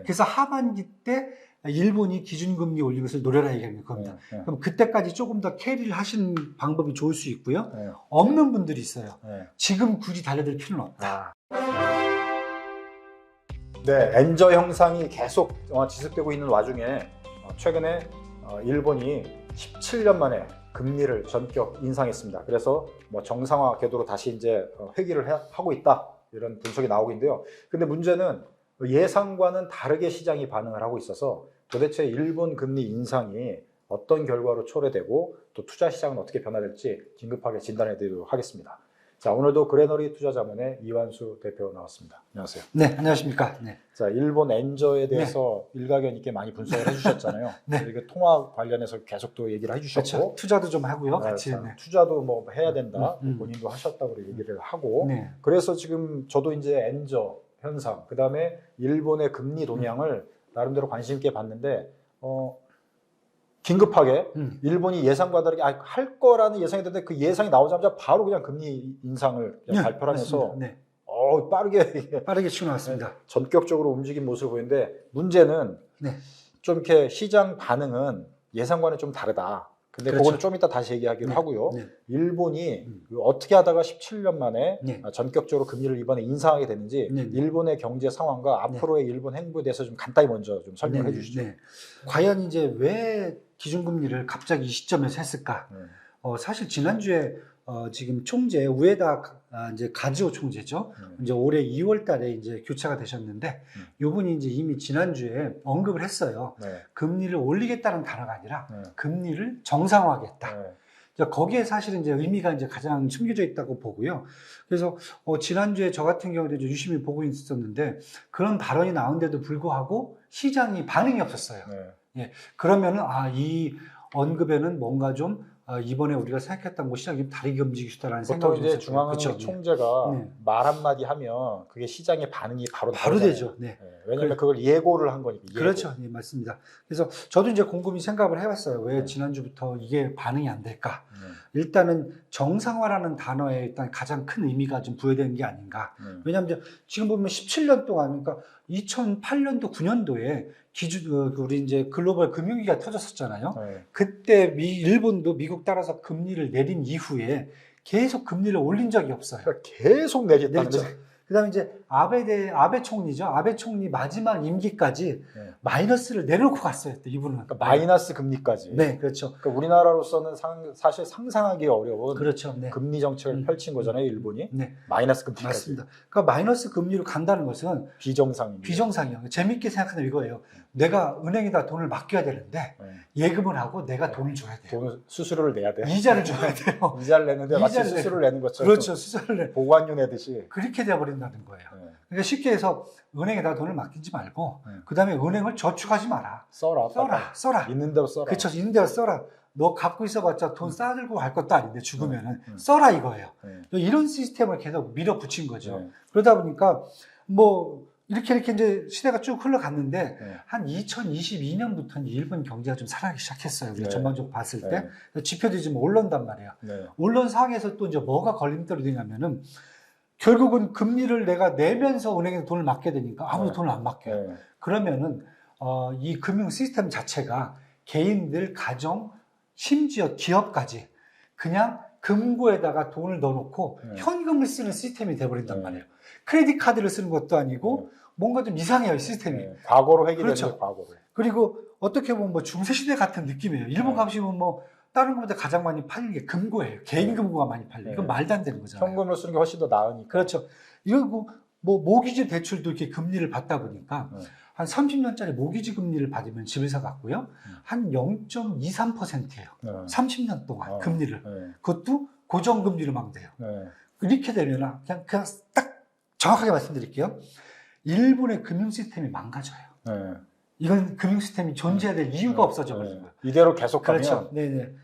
그래서 하반기 때 일본이 기준금리 올리는 것을 노려라 얘기하는 겁니다. 그럼 그때까지 조금 더 캐리를 하시는 방법이 좋을 수 있고요. 없는 분들이 있어요. 지금 굳이 달려들 필요는 없다. 네, 엔저 형상이 계속 지속되고 있는 와중에 최근에 일본이 17년 만에 금리를 전격 인상했습니다. 그래서 뭐 정상화 궤도로 다시 이제 회귀를 하고 있다, 이런 분석이 나오고 있는데요. 근데 문제는 예상과는 다르게 시장이 반응을 하고 있어서 도대체 일본 금리 인상이 어떤 결과로 초래되고 또 투자 시장은 어떻게 변화될지 긴급하게 진단해 드리도록 하겠습니다. 자, 오늘도 그레너리 투자자문의 이완수 대표 나왔습니다. 안녕하세요. 네, 안녕하십니까. 네. 자, 일본 엔저에 대해서 일가견 있게 많이 분석을 해주셨잖아요. 네. 이게 통화 관련해서 계속 또 얘기를 해주셨고, 그렇죠. 투자도 좀 하고요. 같이. 자, 투자도 뭐 해야 된다, 본인도 하셨다고 얘기를 하고, 네. 그래서 지금 저도 이제 엔저 현상, 그 다음에 일본의 금리 동향을 나름대로 관심 있게 봤는데, 긴급하게 일본이 예상과 다르게 할 거라는 예상이 됐는데 그 예상이 나오자마자 바로 그냥 금리 인상을 그냥 발표를 해서 네. 빠르게 치고 나왔습니다. 전격적으로 움직인 모습을 보이는데, 문제는 좀 이렇게 시장 반응은 예상과는 좀 다르다. 근데 그렇죠. 그거는 좀 이따 다시 얘기하기로 하고요. 네. 일본이 어떻게 하다가 17년 만에 네. 전격적으로 금리를 이번에 인상하게 됐는지, 네. 일본의 경제 상황과 앞으로의 일본 행보에 대해서 좀 간단히 먼저 좀 설명해 주시죠. 네. 과연 이제 왜 기준금리를 갑자기 이 시점에서 했을까? 사실 지난주에 지금 총재 우에다 이제 가즈오 총재죠. 이제 올해 2월 달에 이제 교체가 되셨는데, 이분이 이제 이미 지난주에 언급을 했어요. 금리를 올리겠다는 단어가 아니라 금리를 정상화하겠다. 거기에 사실은 이제 의미가 이제 가장 숨겨져 있다고 보고요. 그래서 지난주에 저 같은 경우도 이제 유심히 보고 있었는데, 그런 발언이 나온데도 불구하고 시장이 반응이 없었어요. 예, 그러면은 이 언급에는 뭔가 좀 이번에 우리가 생각했던 거 시장이 좀 다르게 움직이시다라는 생각이 보통 이제 중앙은행 총재가 말 한마디 하면 그게 시장의 반응이 바로 되죠. 네. 왜냐하면 그걸 예고를 한 거니까. 예고. 그렇죠. 네, 맞습니다. 그래서 저도 이제 곰곰이 생각을 해봤어요. 왜 지난주부터 이게 반응이 안 될까? 일단은 정상화라는 단어에 일단 가장 큰 의미가 좀 부여되는 게 아닌가. 왜냐하면 지금 보면 17년 동안, 그러니까 2008년도, 9년도에 우리 이제 글로벌 금융위기가 터졌었잖아요. 그때 일본도 미국 따라서 금리를 내린 이후에 계속 금리를 올린 적이 없어요. 그러니까 계속 내겠다는 거죠. 그다음에 이제 아베 총리죠. 아베 총리 마지막 임기까지 마이너스를 내놓고 갔어요. 이분은. 그러니까 마이너스 금리까지. 네, 그렇죠. 그러니까 우리나라로서는 사실 상상하기 어려운 그렇죠. 금리 정책을 펼친 거잖아요, 일본이. 네. 마이너스 금리까지. 맞습니다. 그러니까 마이너스 금리로 간다는 것은 비정상이에요. 재밌게 생각하는 이거예요. 내가 은행에다 돈을 맡겨야 되는데 예금을 하고 내가 돈을 줘야 돼요. 수수료를 내야 돼요. 이자를 줘야 돼요. 이자를 내는데 마치 수수료를 내는 것처럼. 그렇죠. 수수료를 보관료 내듯이. 그렇게 돼버린다는 거예요. 그러니까 쉽게 해서 은행에다 돈을 맡기지 말고 그 다음에 은행을 저축하지 마라. 써라. 있는 대로 써라. 그렇죠. 있는 대로 써라. 너 갖고 있어봤자 돈 싸들고 갈 것도 아닌데 죽으면은 써라 이거예요. 이런 시스템을 계속 밀어붙인 거죠. 그러다 보니까 뭐 이렇게 이제 시대가 쭉 흘러갔는데 한 2022년부터는 일본 경제가 좀 살아나기 시작했어요. 우리가 전반적으로 봤을 때 지표들이 좀 올라온단 말이에요. 올라온 상황에서 또 이제 뭐가 걸림돌이 되냐면은 결국은 금리를 내가 내면서 은행에 돈을 맡게 되니까 아무도 돈을 안 맡겨요. 그러면은 이 금융 시스템 자체가 개인들, 가정, 심지어 기업까지 그냥 금고에다가 돈을 넣어놓고 현금을 쓰는 시스템이 돼버린단 말이에요. 크레딧 카드를 쓰는 것도 아니고 뭔가 좀 이상해요, 시스템이. 과거로 회귀되는 그렇죠. 과거로. 그리고 어떻게 보면 뭐 중세시대 같은 느낌이에요. 일본 가보시면 뭐 다른 것보다 가장 많이 팔리는 게 금고예요. 개인 금고가 많이 팔려요. 이건 말도 안 되는 거잖아요. 현금을 쓰는 게 훨씬 더 나으니까. 그렇죠. 이거 뭐 모기지 대출도 이렇게 금리를 받다 보니까 한 30년짜리 모기지 금리를 받으면 집을 사갖고요. 한 0.23%예요. 30년 동안 금리를. 그것도 고정금리로 막 돼요. 이렇게 되면 그냥 딱 정확하게 말씀드릴게요. 일본의 금융 시스템이 망가져요. 이건 금융 시스템이 존재해야 될 이유가 없어져 버리는 거예요. 이대로 계속하면 그렇죠.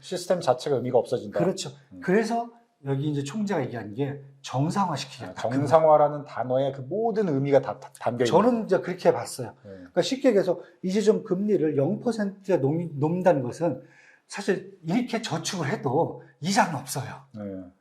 시스템 자체가 의미가 없어진다. 그렇죠. 그래서 여기 이제 총재가 얘기한 게 정상화시키겠다. 정상화라는 단어에 그 모든 의미가 다 담겨 있는. 저는 이제 그렇게 봤어요. 그러니까 쉽게 얘기해서 이제 좀 금리를 0%에 놓는다는 것은 사실 이렇게 저축을 해도 이자는 없어요.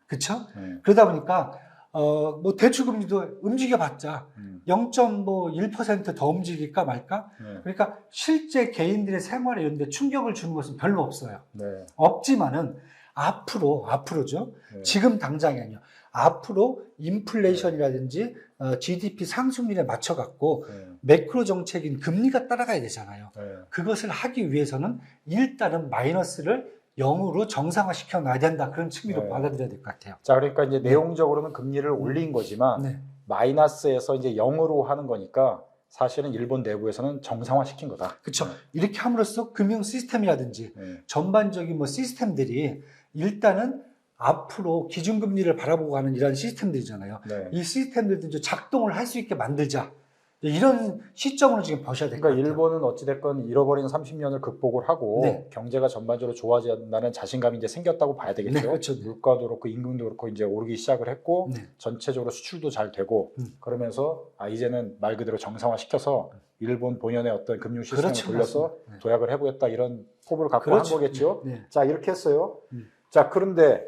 그렇죠? 그러다 보니까 뭐 대출금리도 움직여봤자 0.1% 더 움직일까 말까? 그러니까 실제 개인들의 생활에 이런 데 충격을 주는 것은 별로 없어요. 네. 없지만은 앞으로죠. 네. 지금 당장이 아니요. 앞으로 인플레이션이라든지 GDP 상승률에 맞춰갖고 네. 매크로 정책인 금리가 따라가야 되잖아요. 네. 그것을 하기 위해서는 일단은 마이너스를 0으로 정상화시켜 놔야 된다. 그런 측면으로 네. 받아들여야 될 것 같아요. 자, 그러니까 이제 내용적으로는 금리를 올린 거지만 네. 마이너스에서 이제 0으로 하는 거니까 사실은 일본 내부에서는 정상화시킨 거다. 그렇죠. 이렇게 함으로써 금융 시스템이라든지 네. 전반적인 뭐 시스템들이 일단은 앞으로 기준금리를 바라보고 가는 이런 시스템들이잖아요. 네. 이 시스템들도 이제 작동을 할 수 있게 만들자. 이런 시점으로 지금 보셔야 될 것 그러니까 같아요. 일본은 어찌됐건 잃어버린 30년을 극복을 하고 네. 경제가 전반적으로 좋아진다는 자신감이 이제 생겼다고 봐야 되겠죠. 네, 그렇죠. 물가도 그렇고 임금도 그렇고 이제 오르기 시작을 했고 네. 전체적으로 수출도 잘 되고 그러면서 그러면서 이제는 말 그대로 정상화시켜서 일본 본연의 어떤 금융 시스템을 그렇죠, 돌려서 맞습니다. 네. 도약을 해보겠다 이런 포부를 갖고 그렇죠. 한 거겠죠. 네. 자, 이렇게 했어요. 음. 자, 그런데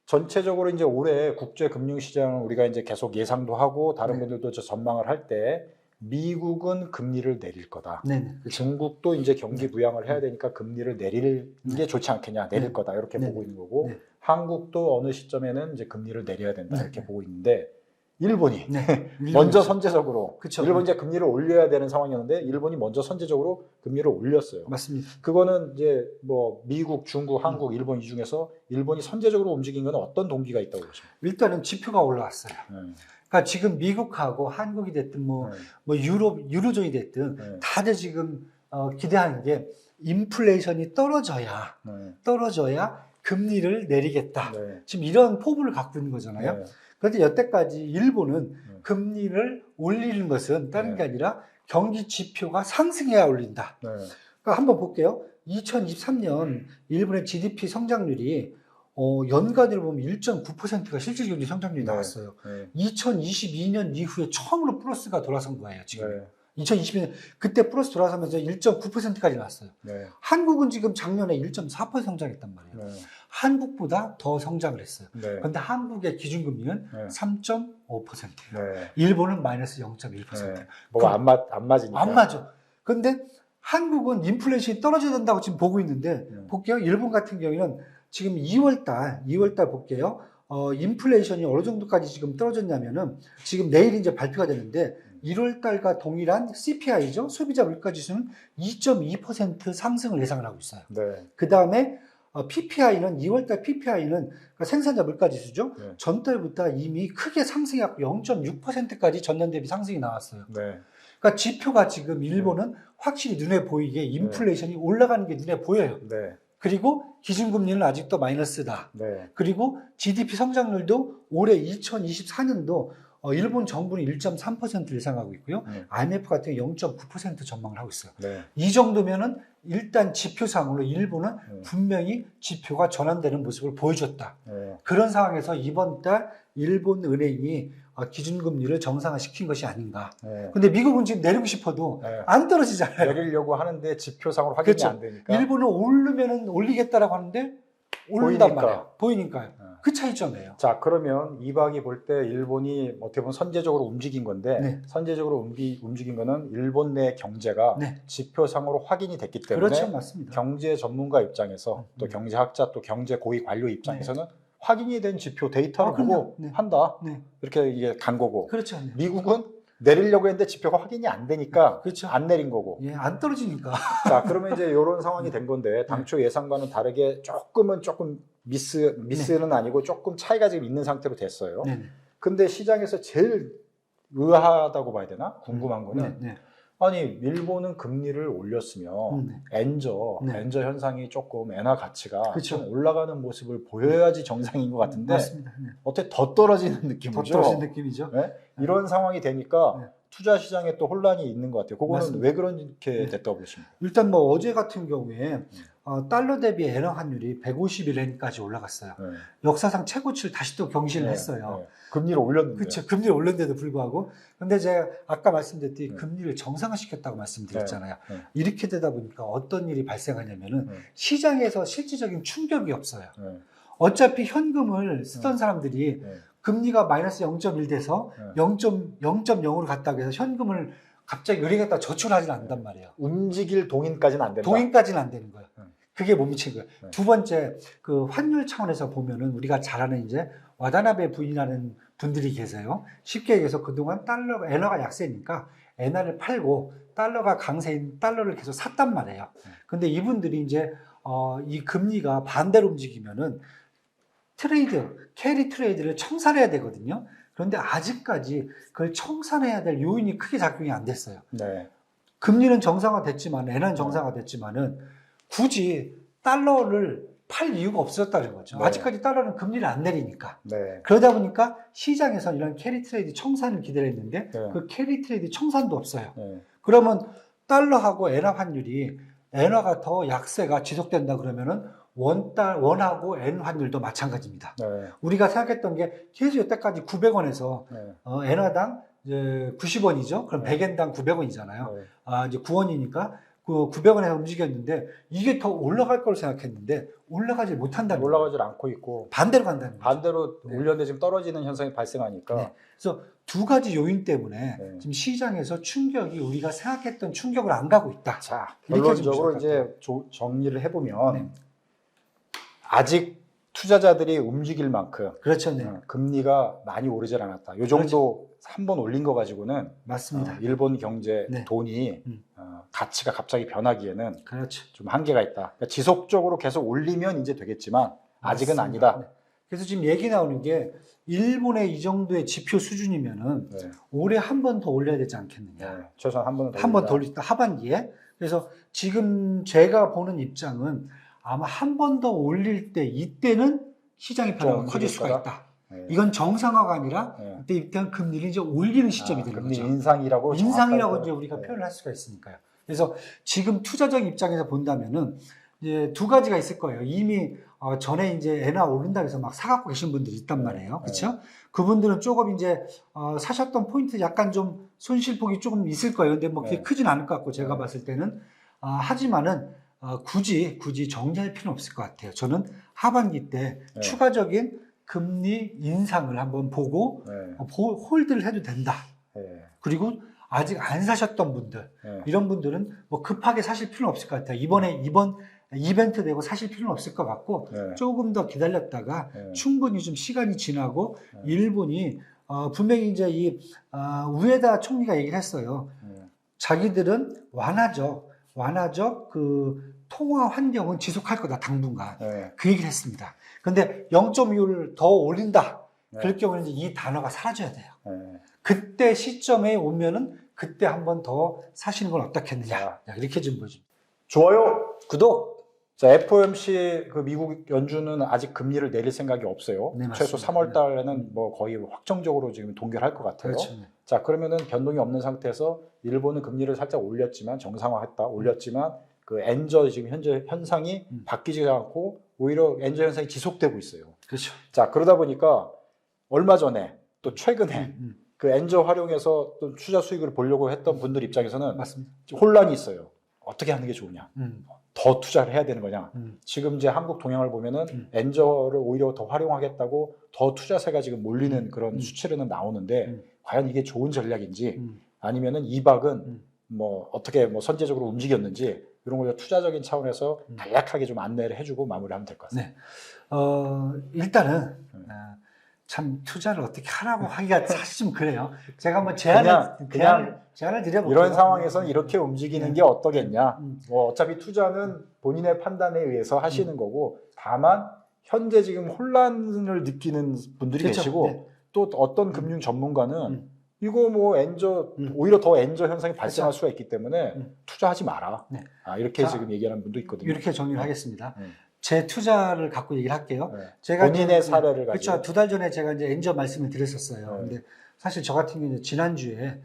전체적으로 이제 올해 국제 금융 시장을 우리가 이제 계속 예상도 하고 다른 네. 분들도 저 전망을 할 때 미국은 금리를 내릴 거다. 네. 중국도 이제 경기 부양을 해야 되니까 금리를 내리는 게 좋지 않겠냐, 내릴 네. 거다 이렇게 네. 보고 있는 거고 네. 한국도 어느 시점에는 이제 금리를 내려야 된다 네. 이렇게 보고 있는데 일본이 네. 먼저 선제적으로 그쵸. 일본 이제 금리를 올려야 되는 상황이었는데 일본이 먼저 선제적으로 금리를 올렸어요. 맞습니다. 그거는 이제 뭐 미국, 중국, 한국, 일본 이 중에서 일본이 선제적으로 움직인 건 어떤 동기가 있다고 보십니까? 일단은 지표가 올라왔어요. 네. 그러니까 지금 미국하고 한국이 됐든 뭐 유로존이 됐든 네. 다들 지금 기대하는 게 인플레이션이 떨어져야 금리를 내리겠다. 네. 지금 이런 포부를 갖고 있는 거잖아요. 네. 그런데 여태까지 일본은 금리를 올리는 것은 다른 네. 게 아니라 경기 지표가 상승해야 올린다. 네. 그러니까 한번 볼게요. 2023년 일본의 GDP 성장률이 연간으로 보면 1.9%가 실질 경제 성장률이 네. 나왔어요. 네. 2022년 이후에 처음으로 플러스가 돌아선 거예요, 지금. 네. 2022년 그때 플러스 돌아서면서 1.9%까지 나왔어요. 네. 한국은 지금 작년에 1.4% 성장했단 말이에요. 네. 한국보다 더 성장을 했어요. 네. 그런데 한국의 기준금리는 네. 3.5%예요. 네. 일본은 마이너스 0.1%. 네. 뭐가 안 맞으니까. 안 맞아. 근데 한국은 인플레이션이 떨어져야 된다고 지금 보고 있는데 볼게요. 일본 같은 경우에는 지금 2월달 볼게요. 인플레이션이 어느 정도까지 지금 떨어졌냐면은 지금 내일 이제 발표가 되는데 1월달과 동일한 CPI죠. 소비자 물가지수는 2.2% 상승을 예상을 하고 있어요. 네. 그 다음에 PPI는 2월달 PPI는 생산자 물가지수죠. 네. 전달보다 이미 크게 상승해갖고 0.6%까지 전년 대비 상승이 나왔어요. 네. 그러니까 지표가 지금 일본은 확실히 눈에 보이게 인플레이션이 올라가는 게 눈에 보여요. 네. 그리고 기준금리는 아직도 마이너스다. 네. 그리고 GDP 성장률도 올해 2024년도 일본 정부는 1.3%를 예상하고 있고요. IMF 같은 경우 0.9% 전망을 하고 있어요. 네. 이 정도면은 일단 지표상으로 일본은 네. 분명히 지표가 전환되는 모습을 보여줬다. 네. 그런 상황에서 이번 달 일본 은행이 기준금리를 정상화시킨 것이 아닌가. 네. 근데 미국은 지금 내리고 싶어도 네. 안 떨어지잖아요. 내리려고 하는데 지표상으로 확인이 그렇죠. 안 되니까. 일본은 오르면은 올리겠다라고 하는데 오른단 보이니까. 말이에요. 보이니까요. 네. 그 차이점이에요. 자, 그러면 이박이 볼 때 일본이 어떻게 보면 선제적으로 움직인 건데 네. 선제적으로 움직인 거는 일본 내 경제가 네. 지표상으로 확인이 됐기 때문에 그렇죠. 맞습니다. 경제 전문가 입장에서 또 경제학자 또 경제 고위 관료 입장에서는 확인이 된 지표 데이터를 보고 그럼요. 네. 한다. 네. 이렇게 이게 간 거고. 그렇죠. 네. 미국은 내리려고 했는데 지표가 확인이 안 되니까 그렇죠. 안 내린 거고. 예, 안 떨어지니까. 자, 그러면 이제 이런 상황이 된 건데 당초 예상과는 다르게 조금 미스는 아니고 조금 차이가 지금 있는 상태로 됐어요. 네. 근데 시장에서 제일 의아하다고 봐야 되나? 궁금한 거는 네. 아니 일본은 금리를 올렸으면 엔저 현상이 조금 엔화 가치가 그쵸. 좀 올라가는 모습을 보여야지 정상인 것 같은데 맞습니다. 네. 어떻게 더 떨어지는 느낌이죠? 더 떨어진 느낌이죠. 네? 이런 상황이 되니까 네. 투자 시장에 또 혼란이 있는 것 같아요. 그거는 맞습니다. 왜 그렇게 네. 됐다고 보십니까? 일단 뭐 어제 같은 경우에 달러 대비 엔화 환율이 151엔까지 올라갔어요. 네. 역사상 최고치를 다시 또 경신을 네. 했어요. 네. 금리를 올렸는데. 그렇죠. 금리를 올렸는데도 불구하고. 근데 제가 아까 말씀드렸듯이 네. 금리를 정상화시켰다고 말씀드렸잖아요. 네. 네. 이렇게 되다 보니까 어떤 일이 발생하냐면은 네. 시장에서 실질적인 충격이 없어요. 네. 어차피 현금을 쓰던 사람들이 네. 금리가 마이너스 0.1 돼서 네. 0.0으로 갔다고 해서 현금을 갑자기 은행에다 저축하지는 않는단 말이에요. 움직일 동인까지는 안 된다. 동인까지는 안 되는 거예요. 그게 못 미친 거예요. 네. 두 번째, 그 환율 차원에서 보면은 우리가 잘 아는 이제 와다나베 부인이라는 분들이 계세요. 쉽게 얘기해서 그동안 엔화가 약세니까 엔화를 팔고 달러가 강세인 달러를 계속 샀단 말이에요. 근데 이분들이 이제 이 금리가 반대로 움직이면은 캐리 트레이드를 청산해야 되거든요. 그런데 아직까지 그걸 청산해야 될 요인이 크게 작용이 안 됐어요. 네. 금리는 정상화됐지만, 엔화는 정상화됐지만은 굳이 달러를 팔 이유가 없었다는 거죠. 네. 아직까지 달러는 금리를 안 내리니까. 네. 그러다 보니까 시장에서는 이런 캐리 트레이드 청산을 기다렸는데 네. 그 캐리 트레이드 청산도 없어요. 네. 그러면 달러하고 엔화 환율이 엔화가 더 약세가 지속된다 그러면은 원하고 엔 환율도 마찬가지입니다. 네. 우리가 생각했던 게 계속 여태까지 900원에서 네. 엔화당 이제 90원이죠. 그럼 네. 100엔당 900원이잖아요. 네. 이제 9원이니까 그 900원에서 움직였는데 이게 더 올라갈 거로 생각했는데 올라가지 못한다는 거예요. 올라가질 않고 있고 반대로 간다는 거죠. 반대로 네. 올렸는데 지금 떨어지는 현상이 발생하니까 네. 그래서 두 가지 요인 때문에 네. 지금 시장에서 충격이 우리가 생각했던 충격을 안 가고 있다. 자, 이렇게 좀 결론적으로 시작할게요. 이제 정리를 해보면 네. 아직 투자자들이 움직일 만큼 그렇죠, 네. 금리가 많이 오르질 않았다. 이 정도 한 번 올린 거 가지고는 맞습니다. 일본 경제 네. 돈이 음. 가치가 갑자기 변하기에는 그렇죠. 좀 한계가 있다. 그러니까 지속적으로 계속 올리면 이제 되겠지만 아직은 맞습니다. 아니다. 네. 그래서 지금 얘기 나오는 게 일본의 이 정도의 지표 수준이면은 네. 올해 한 번 더 올려야 되지 않겠느냐. 네. 최소한 한 번은 더 한 번 올린다. 더 올리다 하반기에. 그래서 지금 제가 보는 입장은 아마 한 번 더 올릴 때 이때는 시장의 변화가 좀 커질 수가 움직일 있다. 네. 이건 정상화가 아니라 네. 이때 일단 금리를 이제 올리는 시점이 되는 금리 거죠. 인상이라고 인상이라고 정확하게 이제 우리가 네. 표현을 할 수가 있으니까요. 그래서 지금 투자적 입장에서 본다면은 이제 두 가지가 있을 거예요. 이미 전에 이제 엔화 오른다고 해서 막 사갖고 계신 분들이 있단 말이에요. 그렇죠? 그분들은 조금 이제 사셨던 포인트 약간 좀 손실폭이 조금 있을 거예요. 근데 뭐 그게 네. 크진 않을 것 같고 제가 네. 봤을 때는 하지만은 굳이 정리할 필요는 없을 것 같아요. 저는 하반기 때 네. 추가적인 금리 인상을 한번 보고 네. 홀드를 해도 된다. 네. 그리고 아직 안 사셨던 분들, 네. 이런 분들은 뭐 급하게 사실 필요는 없을 것 같아요. 이번 이벤트 되고 사실 필요는 없을 것 같고, 네. 조금 더 기다렸다가 네. 충분히 좀 시간이 지나고, 네. 일본이, 분명히 이제 우에다 총리가 얘기를 했어요. 자기들은 완화적 그 통화 환경은 지속할 거다, 당분간. 네. 그 얘기를 했습니다. 근데 0.25를 더 올린다. 네. 그럴 경우는 이제 이 단어가 사라져야 돼요. 네. 그때 시점에 오면은 그때 한 번 더 사시는 건 어떻겠느냐. 자. 이렇게 좀 보죠. 좋아요, 구독. 자, FOMC 그 미국 연준은 아직 금리를 내릴 생각이 없어요. 네, 맞습니다. 최소 3월 달에는 뭐 거의 확정적으로 지금 동결할 것 같아요. 그렇죠. 자, 그러면은 변동이 없는 상태에서 일본은 금리를 살짝 올렸지만 정상화했다. 올렸지만 그 엔저 지금 현재 현상이 바뀌지 않고 오히려 엔저 현상이 지속되고 있어요. 그렇죠. 자, 그러다 보니까 얼마 전에 또 최근에 그 엔저 활용해서 또 투자 수익을 보려고 했던 분들 입장에서는 맞습니다. 혼란이 있어요. 어떻게 하는 게 좋으냐? 음. 더 투자를 해야 되는 거냐? 음. 지금 이제 한국 동향을 보면은 엔저를 오히려 더 활용하겠다고 더 투자세가 지금 몰리는 그런 수치로는 나오는데 과연 이게 좋은 전략인지 아니면은 이박은 뭐 어떻게 뭐 선제적으로 움직였는지 이런 걸 투자적인 차원에서 간략하게 좀 안내를 해주고 마무리하면 될 것 같습니다. 네. 일단은 참 투자를 어떻게 하라고 하기가 사실 좀 그래요. 제가 한번 제안을 드려볼게요. 이런 상황에서는 이렇게 움직이는 게 어떠겠냐. 뭐 어차피 투자는 본인의 판단에 의해서 하시는 거고 다만 현재 지금 혼란을 느끼는 분들이 그렇죠. 계시고 네. 또 어떤 금융 전문가는 이거 뭐 오히려 더 엔저 현상이 발생할 수가 있기 때문에 투자하지 마라. 네. 이렇게 자, 지금 얘기하는 분도 있거든요. 이렇게 정리를 하겠습니다. 제 투자를 갖고 얘기를 할게요. 네. 제가 본인의 이제, 사례를 그렇죠. 가지고. 2달 전에 제가 이제 엔저 말씀을 드렸었어요. 네. 근데 사실 저 같은 경우는 지난주에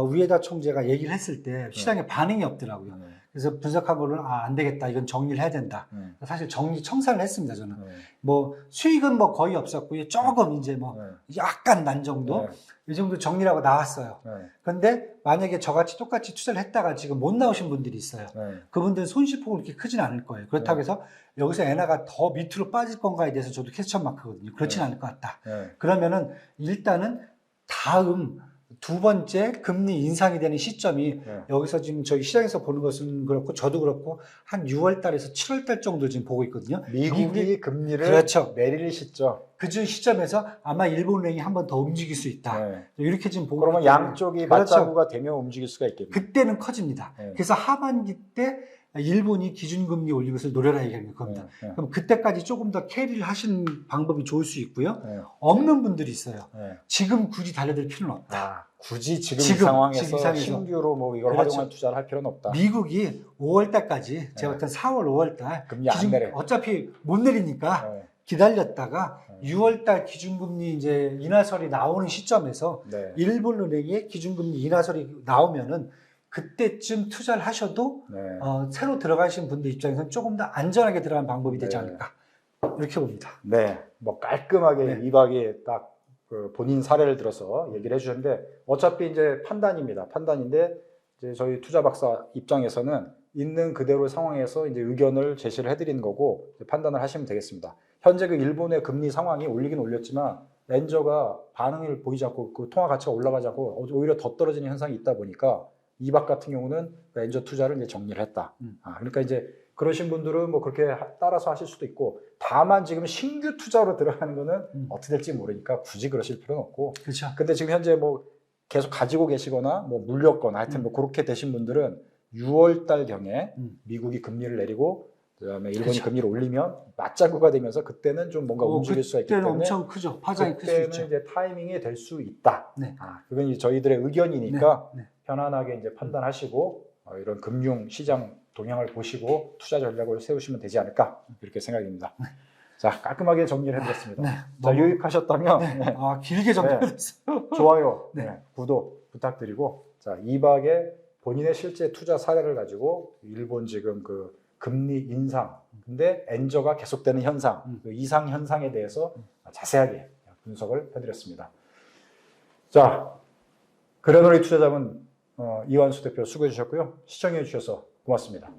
우에다 총재가 얘기를 했을 때 시장에 반응이 없더라고요. 그래서 분석하고는 안 되겠다. 이건 정리를 해야 된다. 사실 청산을 했습니다. 저는 뭐 수익은 뭐 거의 없었고요. 조금 이제 뭐 약간 난 정도 이 정도 정리를 하고 나왔어요. 그런데 만약에 저같이 똑같이 투자를 했다가 지금 못 나오신 분들이 있어요. 그분들은 손실폭은 그렇게 크진 않을 거예요. 그렇다고 해서 여기서 엔화가 더 밑으로 빠질 건가에 대해서 저도 퀘스천 마크거든요. 그렇진 않을 것 같다. 그러면은 일단은 다음 두 번째 금리 인상이 되는 시점이 여기서 지금 저희 시장에서 보는 것은 그렇고 저도 그렇고 한 6월 달에서 7월 달 정도 지금 보고 있거든요. 미국이 금리를 그렇죠. 내릴 시점. 그 시점에서 아마 일본은행이 한 번 더 움직일 수 있다. 이렇게 지금 보고 그러면 양쪽이 그렇죠. 맞자구가 되면 움직일 수가 있겠네요. 그때는 커집니다. 그래서 하반기 때 일본이 기준금리 올리는 것을 노려라 얘기하는 겁니다. 그럼 그때까지 조금 더 캐리를 하시는 방법이 좋을 수 있고요. 없는 분들이 있어요. 지금 굳이 달려들 필요는 없다. 굳이 지금 이 상황에서 신규로 뭐 이걸 그렇죠. 활용한 투자를 할 필요는 없다. 미국이 5월 달까지 제가 봤을 때 4월, 5월 달 금리 안 내려. 어차피 못 내리니까 기다렸다가 6월 달 기준금리 이제 인하설이 나오는 시점에서 일본은행의 기준금리 인하설이 나오면은 그때쯤 투자를 하셔도 새로 들어가신 분들 입장에서는 조금 더 안전하게 들어가는 방법이 되지 않을까 이렇게 봅니다. 네, 뭐 깔끔하게 이박이 딱 그 본인 사례를 들어서 얘기를 해주셨는데 어차피 이제 판단입니다. 판단인데 이제 저희 투자 박사 입장에서는 있는 그대로의 상황에서 이제 의견을 제시를 해드리는 거고 판단을 하시면 되겠습니다. 현재 그 일본의 금리 상황이 올리긴 올렸지만 렌저가 반응을 보이지 않고 그 통화 가치가 올라가지 않고 오히려 더 떨어지는 현상이 있다 보니까 이박 같은 경우는 렌저 투자를 이제 정리를 했다. 그러니까 이제 그러신 분들은 뭐 그렇게 따라서 하실 수도 있고 다만 지금 신규 투자로 들어가는 거는 어떻게 될지 모르니까 굳이 그러실 필요는 없고. 그렇죠. 근데 지금 현재 뭐 계속 가지고 계시거나 뭐 물렸거나 하여튼 뭐 그렇게 되신 분들은 6월 달 경에 미국이 금리를 내리고 그다음에 일본이 금리를 올리면 맞자구가 되면서 그때는 좀 뭔가 움직일 수가 있기 때문에 엄청 크죠. 파장이 클 수 있죠. 그때는 이제 타이밍이 될 수 있다. 그건 이제 저희들의 의견이니까 편안하게 이제 판단하시고 이런 금융 시장 동향을 보시고 투자 전략을 세우시면 되지 않을까 이렇게 생각입니다. 자, 깔끔하게 정리를 해드렸습니다. 자, 유익하셨다면 길게 정리했어요. 좋아요, 구독 부탁드리고 자, 이박의 본인의 실제 투자 사례를 가지고 일본 지금 그 금리 인상 근데 엔저가 계속되는 현상, 그 이상 현상에 대해서 자세하게 분석을 해드렸습니다. 자, 그레너리 투자자문 이완수 대표 수고해 주셨고요. 시청해 주셔서 고맙습니다.